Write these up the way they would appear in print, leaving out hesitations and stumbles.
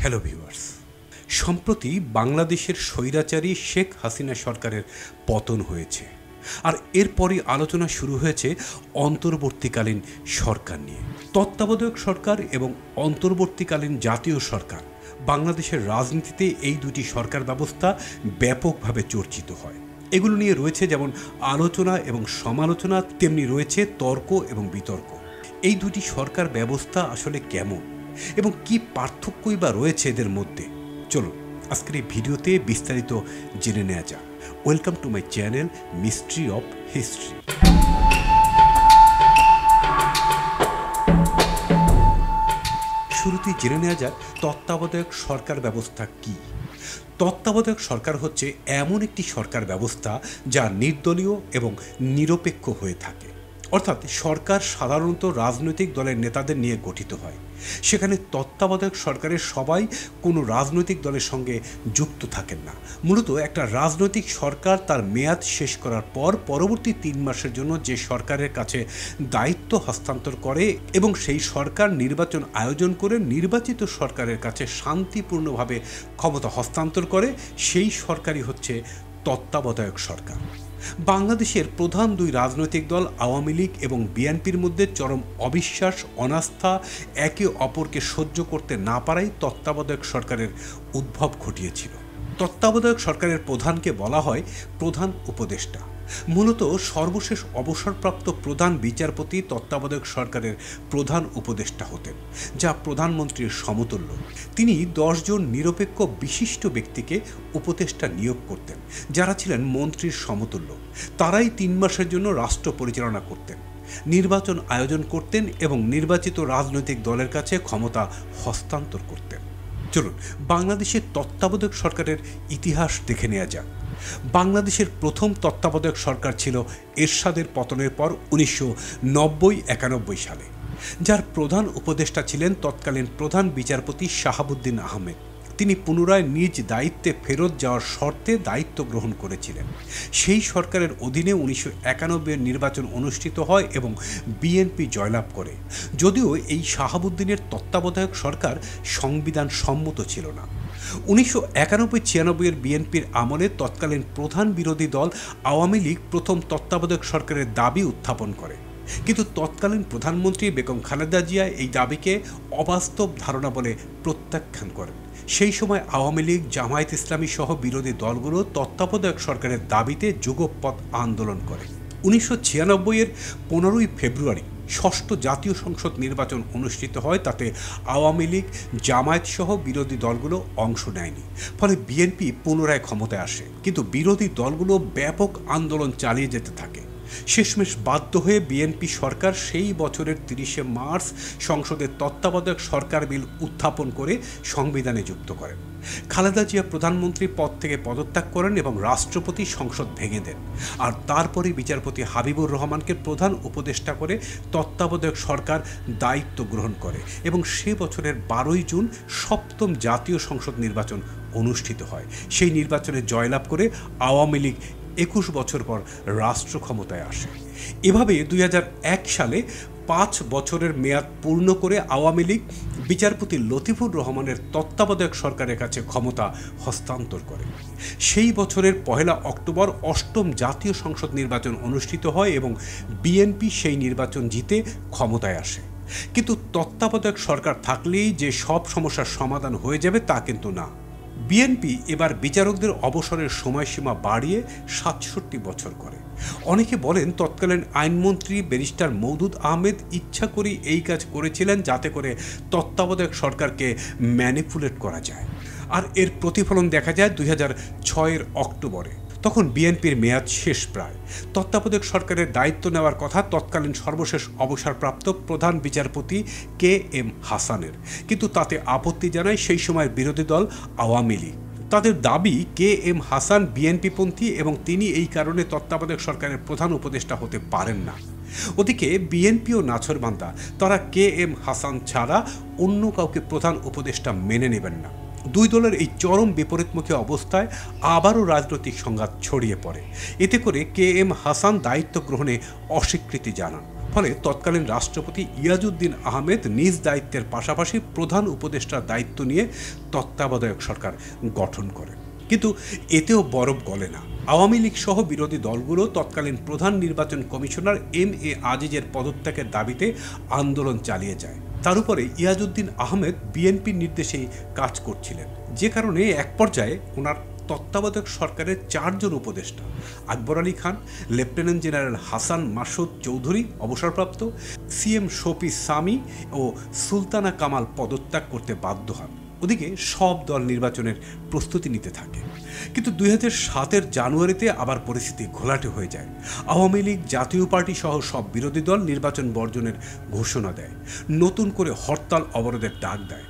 Hello viewers, সম্প্রতি বাংলাদেশের স্বৈরাচারী শেখ হাসিনা সরকারের পতন হয়েছে, আর এরপরই আলোচনা শুরু হয়েছে অন্তর্বর্তীকালীন সরকার নিয়ে। তত্ত্বাবধায়ক সরকার এবং অন্তর্বর্তীকালীন জাতীয় সরকার, বাংলাদেশের রাজনীতিতে এই দুটি সরকার ব্যবস্থা ব্যাপকভাবে চর্চিত হয়। এগুলো নিয়ে রয়েছে যেমন আলোচনা এবং সমালোচনা, তেমনি রয়েছে তর্ক এবং বিতর্ক। এই দুটি সরকার ব্যবস্থা আসলে কেমন এবং কি পার্থক্যই বা রয়েছে এদের মধ্যে, চলুন আজকের এই ভিডিওতে বিস্তারিত জেনে নেওয়া যাক। Welcome to my channel mystery of history. শুরুতেই জেনে নেওয়া যাক তত্ত্বাবধায়ক সরকার ব্যবস্থা কি। তত্ত্বাবধায়ক সরকার হচ্ছে এমন একটি সরকার ব্যবস্থা যা নির্দলীয় এবং নিরপেক্ষ হয়ে থাকে, অর্থাৎ সরকার সাধারণত রাজনৈতিক দলের নেতাদের নিয়ে গঠিত হয়। সেখানে তত্ত্বাবধায়ক সরকারের সবাই কোনো রাজনৈতিক দলের সঙ্গে যুক্ত থাকেন না। মূলত একটা রাজনৈতিক সরকার তার মেয়াদ শেষ করার পর পরবর্তী 3 মাসের জন্য যে সরকারের কাছে দায়িত্ব হস্তান্তর করে এবং সেই সরকার নির্বাচন আয়োজন করে নির্বাচিত সরকারের কাছে শান্তিপূর্ণভাবে ক্ষমতা হস্তান্তর করে, সেই সরকারই হচ্ছে তত্ত্বাবধায়ক সরকার। বাংলাদেশের প্রধান দুই রাজনৈতিক দল আওয়ামী লীগ এবং বিএনপির মধ্যে চরম অবিশ্বাস, অনাস্থা, একে অপরকে সহ্য করতে না পারাই তত্ত্বাবধায়ক সরকারের উদ্ভব ঘটিয়েছিল। তত্ত্বাবধায়ক সরকারের প্রধানকে বলা হয় প্রধান উপদেষ্টা। মূলত সর্বশেষ অবসরপ্রাপ্ত প্রধান বিচারপতি তত্ত্বাবধায়ক সরকারের প্রধান উপদেষ্টা হতেন, যা প্রধানমন্ত্রীর সমতুল্য। তিনি 10 জন নিরপেক্ষ বিশিষ্ট ব্যক্তিকে উপদেষ্টা নিয়োগ করতেন, যারা ছিলেন মন্ত্রীর সমতুল্য। তারাই 3 মাসের জন্য রাষ্ট্র পরিচালনা করতেন, নির্বাচন আয়োজন করতেন এবং নির্বাচিত রাজনৈতিক দলের কাছে ক্ষমতা হস্তান্তর করতেন। চলুন বাংলাদেশের তত্ত্বাবধায়ক সরকারের ইতিহাস দেখে নেওয়া যাক। বাংলাদেশের প্রথম তত্ত্বাবধায়ক সরকার ছিল এরশাদের পতনের পর 1990-91 সালে, যার প্রধান উপদেষ্টা ছিলেন তৎকালীন প্রধান বিচারপতি শাহাবুদ্দিন আহমেদ। তিনি পুনরায় নিজ দায়িত্বে ফেরত যাওয়ার শর্তে দায়িত্ব গ্রহণ করেছিলেন। সেই সরকারের অধীনে 1991-এর নির্বাচন অনুষ্ঠিত হয় এবং বিএনপি জয়লাভ করে। যদিও এই শাহাবুদ্দিনের তত্ত্বাবধায়ক সরকার সংবিধান সম্মত ছিল না। 1991-96-এর বিএনপির আমলে তৎকালীন প্রধান বিরোধী দল আওয়ামী লীগ প্রথম তত্ত্বাবধায়ক সরকারের দাবি উত্থাপন করে, কিন্তু তৎকালীন প্রধানমন্ত্রী বেগম খালেদা জিয়া এই দাবিকে অবাস্তব ধারণা বলে প্রত্যাখ্যান করেন। সেই সময় আওয়ামী লীগ, জামায়াত ইসলামী সহ বিরোধী দলগুলো তত্ত্বাবধায়ক সরকারের দাবিতে যুগপৎ আন্দোলন করে। 1996-এর 15ই ফেব্রুয়ারি ষষ্ঠ জাতীয় সংসদ নির্বাচন অনুষ্ঠিত হয়। তাতে আওয়ামী লীগ, জামায়াত সহ বিরোধী দলগুলো অংশ নেয়নি, ফলে বিএনপি পুনরায় ক্ষমতায় আসে। কিন্তু বিরোধী দলগুলো ব্যাপক আন্দোলন চালিয়ে যেতে থাকে। শেষমেশ বাধ্য হয়ে বিএনপি সরকার সেই বছরের 30শে মার্চ সংসদের তত্ত্বাবধায়ক সরকার বিল উত্থাপন করে সংবিধানে যুক্ত করেন। খালেদা জিয়া প্রধানমন্ত্রী পদ থেকে পদত্যাগ করেন এবং রাষ্ট্রপতি সংসদ ভেঙে দেন। আর তারপরে বিচারপতি হাবিবুর রহমানকে প্রধান উপদেষ্টা করে তত্ত্বাবধায়ক সরকার দায়িত্ব গ্রহণ করে এবং সে বছরের 12ই জুন সপ্তম জাতীয় সংসদ নির্বাচন অনুষ্ঠিত হয়। সেই নির্বাচনে জয়লাভ করে আওয়ামী লীগ 21 বছর পর রাষ্ট্র ক্ষমতায় আসে। এভাবে 2001 সালে 5 বছরের মেয়াদ পূর্ণ করে আওয়ামী লীগ বিচারপতি লতিফুর রহমানের তত্ত্বাবধায়ক সরকারের কাছে ক্ষমতা হস্তান্তর করে। সেই বছরের 1 অক্টোবর 8ম জাতীয় সংসদ নির্বাচন অনুষ্ঠিত হয় এবং বিএনপি সেই নির্বাচন জিতে ক্ষমতায় আসে। কিন্তু তত্ত্বাবধায়ক সরকার থাকলেই যে সব সমস্যার সমাধান হয়ে যাবে তা কিন্তু না। বিএনপি এবার বিচারকদের অবসরের সময়সীমা বাড়িয়ে 67 বছর করে। অনেকে বলেন তৎকালীন আইনমন্ত্রী ব্যারিস্টার মওদুদ আহমেদ ইচ্ছা করেই এই কাজ করেছিলেন, যাতে করে তত্ত্বাবধায়ক সরকারকে ম্যানিপুলেট করা যায়। আর এর প্রতিফলন দেখা যায় 2006-এর অক্টোবরে। তখন বিএনপির মেয়াদ শেষ প্রায়। তত্ত্বাবধায়ক সরকারের দায়িত্ব নেওয়ার কথা তৎকালীন সর্বশেষ অবসরপ্রাপ্ত প্রধান বিচারপতি KM হাসানের, কিন্তু তাতে আপত্তি জানায় সেই সময়ের বিরোধী দল আওয়ামী লীগ। তাদের দাবি KM হাসান বিএনপিপন্থী এবং তিনি এই কারণে তত্ত্বাবধায়ক সরকারের প্রধান উপদেষ্টা হতে পারেন না। ওদিকে বিএনপিও নাছোড়বান্দা, তারা KM হাসান ছাড়া অন্য কাউকে প্রধান উপদেষ্টা মেনে নেবেন না। দুই দলের এই চরম বিপরীতমুখী অবস্থায় আবারও রাজনৈতিক সংঘাত ছড়িয়ে পড়ে। এতে করে KM হাসান দায়িত্ব গ্রহণে অস্বীকৃতি জানান। ফলে তৎকালীন রাষ্ট্রপতি ইয়াজউদ্দিন আহমেদ নিজ দায়িত্বের পাশাপাশি প্রধান উপদেষ্টার দায়িত্ব নিয়ে তত্ত্বাবধায়ক সরকার গঠন করেন। কিন্তু এতেও বরফ গলে না। আওয়ামী লীগ সহ বিরোধী দলগুলো তৎকালীন প্রধান নির্বাচন কমিশনার এম.এ আজিজের পদত্যাগের দাবিতে আন্দোলন চালিয়ে যায়। তার উপরে ইয়াজউদ্দিন আহমেদ বিএনপির নির্দেশে কাজ করছিলেন, যে কারণে এক পর্যায়ে ওনার তত্ত্বাবধায়ক সরকারের 4 জন উপদেষ্টা আকবর আলী খান, লেফটেন্যান্ট জেনারেল হাসান মাসুদ চৌধুরী অবসরপ্রাপ্ত, সিএম শফি সামি ও সুলতানা কামাল পদত্যাগ করতে বাধ্য হন। ওদিকে সব দল নির্বাচনের প্রস্তুতি নিতে থাকে। কিন্তু 2007-এর জানুয়ারিতে আবার পরিস্থিতি ঘোলাটে হয়ে যায়। আওয়ামী লীগ, জাতীয় পার্টি সহ সব বিরোধী দল নির্বাচন বর্জনের ঘোষণা দেয়, নতুন করে হরতাল অবরোধের ডাক দেয়।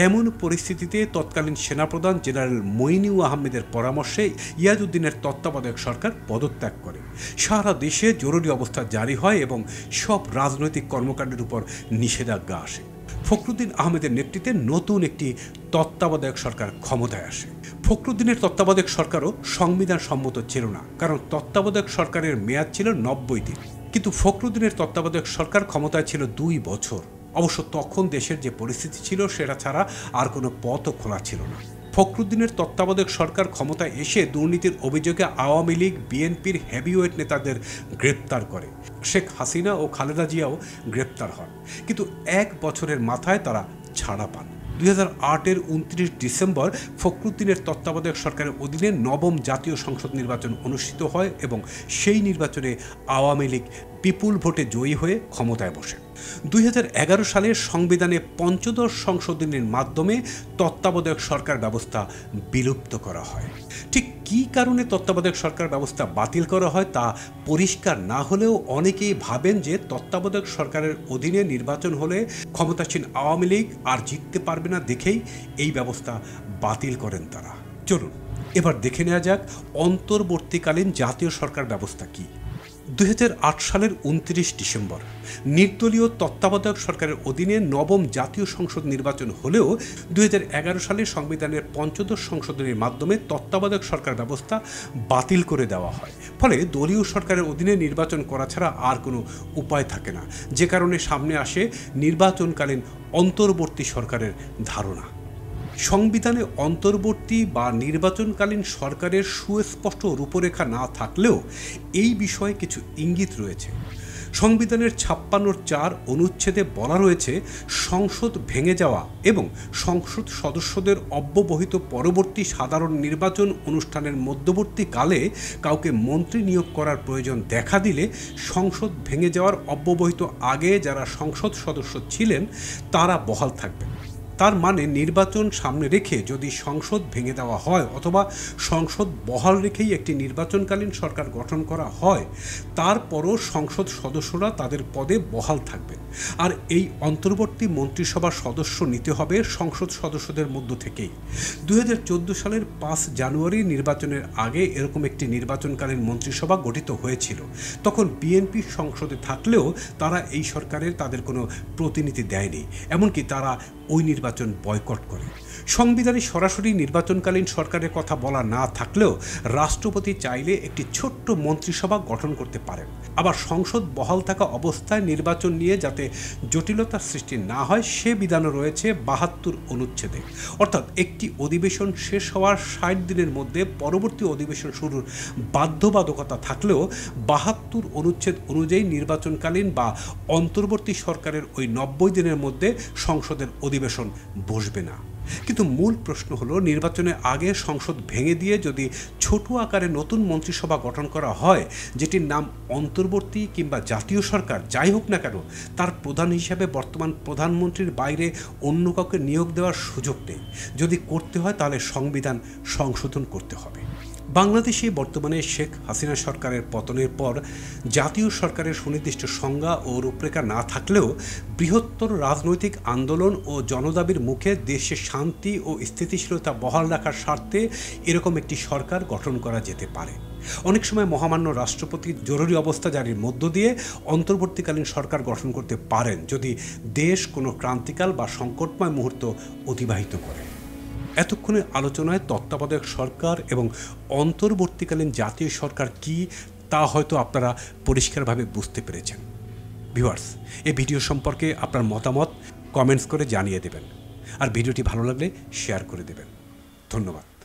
এমন পরিস্থিতিতে তৎকালীন সেনাপ্রধান জেনারেল মইনুল আহমেদের পরামর্শে ইয়াজউদ্দিনের তত্ত্বাবধায়ক সরকার পদত্যাগ করে। সারা দেশে জরুরি অবস্থা জারি হয় এবং সব রাজনৈতিক কর্মকাণ্ডের উপর নিষেধাজ্ঞা আসে। ফখরুদ্দিন আহমেদের নেতৃত্বে নতুন একটি তত্ত্বাবধায়ক সরকার ক্ষমতায় আসে। ফখরুদ্দিনের তত্ত্বাবধায়ক সরকারও সংবিধান সম্মত ছিল না, কারণ তত্ত্বাবধায়ক সরকারের মেয়াদ ছিল 90 দিন। কিন্তু ফখরুদ্দিনের তত্ত্বাবধায়ক সরকার ক্ষমতায় ছিল 2 বছর। অবশ্য তখন দেশের যে পরিস্থিতি ছিল সেটা ছাড়া আর কোনো পথও খোলা ছিল না। ফখরুদ্দিনের তত্ত্বাবধায়ক সরকার ক্ষমতায় এসে দুর্নীতির অভিযোগে আওয়ামী লীগ, বিএনপির হেভিওয়েট নেতাদের গ্রেপ্তার করে। শেখ হাসিনা ও খালেদা জিয়াও গ্রেপ্তার হন, কিন্তু 1 বছরের মাথায় তারা ছাড়া পান। 2008-এর 29 ডিসেম্বর ফখরুদ্দিনের তত্ত্বাবধায়ক সরকারের অধীনে 9ম জাতীয় সংসদ নির্বাচন অনুষ্ঠিত হয় এবং সেই নির্বাচনে আওয়ামী লীগ বিপুল ভোটে জয়ী হয়ে ক্ষমতায় বসে। 2011 সালের সংবিধানে 5ম সংশোধনীর মাধ্যমে তত্ত্বাবধায়ক সরকার ব্যবস্থা বিলুপ্ত করা হয়। ঠিক কী কারণে তত্ত্বাবধায়ক সরকার ব্যবস্থা বাতিল করা হয় তা পরিষ্কার না হলেও অনেকেই ভাবেন যে তত্ত্বাবধায়ক সরকারের অধীনে নির্বাচন হলে ক্ষমতাসীন আওয়ামী লীগ আর জিততে পারবে না দেখেই এই ব্যবস্থা বাতিল করেন তারা। চলুন এবার দেখে নেওয়া যাক অন্তর্বর্তীকালীন জাতীয় সরকার ব্যবস্থা কী। 2008 সালের 29 ডিসেম্বর নির্দলীয় তত্ত্বাবধায়ক সরকারের অধীনে 9ম জাতীয় সংসদ নির্বাচন হলেও 2011 সালে সংবিধানের 5ম সংশোধনীর মাধ্যমে তত্ত্বাবধায়ক সরকার ব্যবস্থা বাতিল করে দেওয়া হয়। ফলে দলীয় সরকারের অধীনে নির্বাচন করা ছাড়া আর কোনো উপায় থাকে না, যে কারণে সামনে আসে নির্বাচনকালীন অন্তর্বর্তী সরকারের ধারণা। সংবিধানে অন্তর্বর্তী বা নির্বাচনকালীন সরকারের সুস্পষ্ট রূপরেখা না থাকলেও এই বিষয়ে কিছু ইঙ্গিত রয়েছে। সংবিধানের 56(4) অনুচ্ছেদে বলা রয়েছে, সংসদ ভেঙে যাওয়া এবং সংসদ সদস্যদের অব্যবহিত পরবর্তী সাধারণ নির্বাচন অনুষ্ঠানের মধ্যবর্তীকালে কাউকে মন্ত্রী নিয়োগ করার প্রয়োজন দেখা দিলে সংসদ ভেঙে যাওয়ার অব্যবহিত আগে যারা সংসদ সদস্য ছিলেন তারা বহাল থাকবেন। তার মানে নির্বাচন সামনে রেখে যদি সংসদ ভেঙে দেওয়া হয় অথবা সংসদ বহাল রেখেই একটি নির্বাচনকালীন সরকার গঠন করা হয়, তারপরও সংসদ সদস্যরা তাদের পদে বহাল থাকবেন। আর এই অন্তর্বর্তী মন্ত্রিসভার সদস্য নিতে হবে সংসদ সদস্যদের মধ্য থেকেই। 2014 সালের 5 জানুয়ারি নির্বাচনের আগে এরকম একটি নির্বাচনকালীন মন্ত্রিসভা গঠিত হয়েছিল। তখন বিএনপি সংসদে থাকলেও তারা এই সরকারের তাদের কোনো প্রতিনিধি দেয়নি, এমনকি তারা ওই নির্বাচন বয়কট করে। সংবিধানে সরাসরি নির্বাচনকালীন সরকারের কথা বলা না থাকলেও রাষ্ট্রপতি চাইলে একটি ছোট্ট মন্ত্রিসভা গঠন করতে পারেন। আবার সংসদ বহাল থাকা অবস্থায় নির্বাচন নিয়ে যাতে জটিলতার সৃষ্টি না হয় সে বিধানও রয়েছে 72 অনুচ্ছেদে। অর্থাৎ একটি অধিবেশন শেষ হওয়ার 60 দিনের মধ্যে পরবর্তী অধিবেশন শুরুর বাধ্যবাধকতা থাকলেও 72 অনুচ্ছেদ অনুযায়ী নির্বাচনকালীন বা অন্তর্বর্তী সরকারের ওই 90 দিনের মধ্যে সংসদের অধিবেশন বসবে না। কিন্তু মূল প্রশ্ন হলো, নির্বাচনের আগে সংসদ ভেঙে দিয়ে যদি ছোট আকারে নতুন মন্ত্রিসভা গঠন করা হয়, যেটির নাম অন্তর্বর্তী কিংবা জাতীয় সরকার যাই হোক না কেন, তার প্রধান হিসাবে বর্তমান প্রধানমন্ত্রীর বাইরে অন্য কাউকে নিয়োগ দেওয়ার সুযোগ নেই। যদি করতে হয় তাহলে সংবিধান সংশোধন করতে হবে। বাংলাদেশে বর্তমানে শেখ হাসিনা সরকারের পতনের পর জাতীয় সরকারের সুনির্দিষ্ট সংজ্ঞা ও রূপরেখা না থাকলেও বৃহত্তর রাজনৈতিক আন্দোলন ও জনদাবির মুখে দেশে শান্তি ও স্থিতিশীলতা বহাল রাখার স্বার্থে এরকম একটি সরকার গঠন করা যেতে পারে। অনেক সময় মহামান্য রাষ্ট্রপতি জরুরি অবস্থা জারির মধ্য দিয়ে অন্তর্বর্তীকালীন সরকার গঠন করতে পারেন যদি দেশ কোনো ক্রান্তিকাল বা সংকটময় মুহূর্ত অতিবাহিত করে। এতক্ষণের আলোচনায় তত্ত্বাবধায়ক সরকার এবং অন্তর্বর্তীকালীন জাতীয় সরকার কি তা হয়তো আপনারা পরিষ্কারভাবে বুঝতে পেরেছেন। ভিউয়ার্স, এই ভিডিও সম্পর্কে আপনার মতামত কমেন্টস করে জানিয়ে দেবেন, আর ভিডিওটি ভালো লাগলে শেয়ার করে দেবেন। ধন্যবাদ।